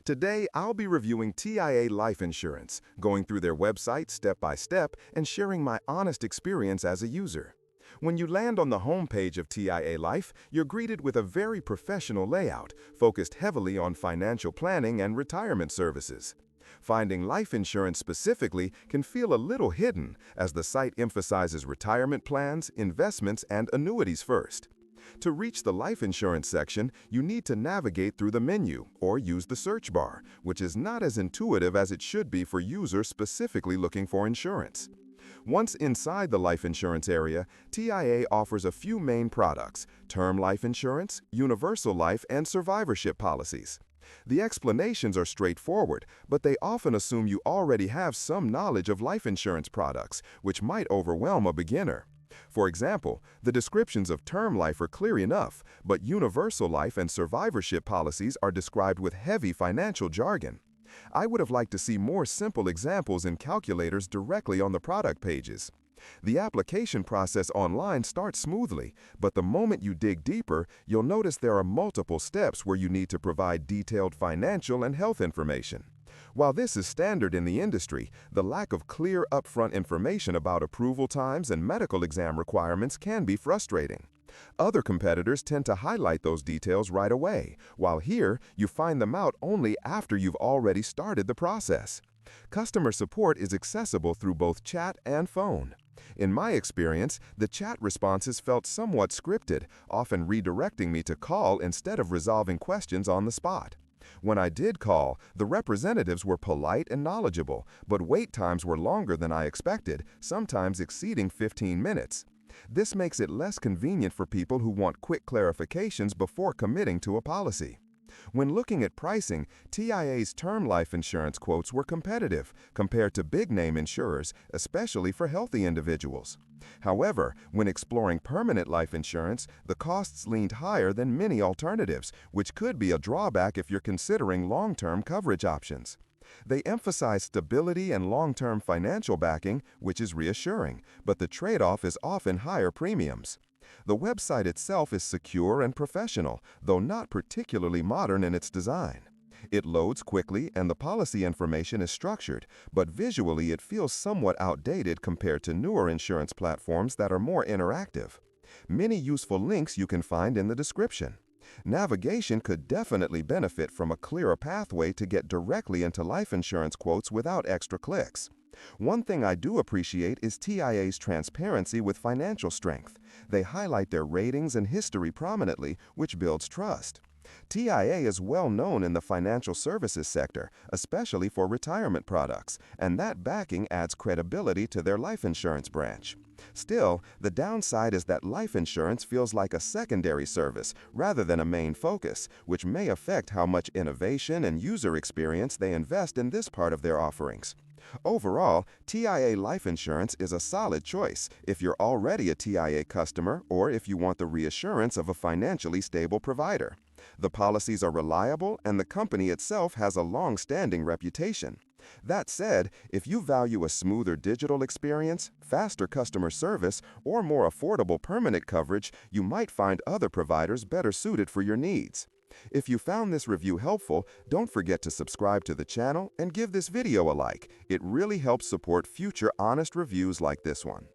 Today, I'll be reviewing TIAA Life Insurance, going through their website step by step and sharing my honest experience as a user. When you land on the homepage of TIAA Life, you're greeted with a very professional layout, focused heavily on financial planning and retirement services. Finding life insurance specifically can feel a little hidden, as the site emphasizes retirement plans, investments, and annuities first. To reach the life insurance section, you need to navigate through the menu or use the search bar, which is not as intuitive as it should be for users specifically looking for insurance. Once inside the life insurance area, TIAA offers a few main products: term life insurance, universal life, and survivorship policies. The explanations are straightforward, but they often assume you already have some knowledge of life insurance products, which might overwhelm a beginner. For example, the descriptions of term life are clear enough, but universal life and survivorship policies are described with heavy financial jargon. I would have liked to see more simple examples and calculators directly on the product pages. The application process online starts smoothly, but the moment you dig deeper, you'll notice there are multiple steps where you need to provide detailed financial and health information. While this is standard in the industry, the lack of clear upfront information about approval times and medical exam requirements can be frustrating. Other competitors tend to highlight those details right away, while here you find them out only after you've already started the process. Customer support is accessible through both chat and phone. In my experience, the chat responses felt somewhat scripted, often redirecting me to call instead of resolving questions on the spot. When I did call, the representatives were polite and knowledgeable, but wait times were longer than I expected, sometimes exceeding 15 minutes. This makes it less convenient for people who want quick clarifications before committing to a policy. When looking at pricing, TIAA's term life insurance quotes were competitive compared to big-name insurers, especially for healthy individuals. However, when exploring permanent life insurance, the costs leaned higher than many alternatives, which could be a drawback if you're considering long-term coverage options. They emphasize stability and long-term financial backing, which is reassuring, but the trade-off is often higher premiums. The website itself is secure and professional, though not particularly modern in its design. It loads quickly and the policy information is structured, but visually it feels somewhat outdated compared to newer insurance platforms that are more interactive. Many useful links you can find in the description. Navigation could definitely benefit from a clearer pathway to get directly into life insurance quotes without extra clicks. One thing I do appreciate is TIAA's transparency with financial strength. They highlight their ratings and history prominently, which builds trust. TIAA is well known in the financial services sector, especially for retirement products, and that backing adds credibility to their life insurance branch. Still, the downside is that life insurance feels like a secondary service rather than a main focus, which may affect how much innovation and user experience they invest in this part of their offerings. Overall, TIAA Life Insurance is a solid choice if you're already a TIAA customer or if you want the reassurance of a financially stable provider. The policies are reliable and the company itself has a long-standing reputation. That said, if you value a smoother digital experience, faster customer service, or more affordable permanent coverage, you might find other providers better suited for your needs. If you found this review helpful, don't forget to subscribe to the channel and give this video a like. It really helps support future honest reviews like this one.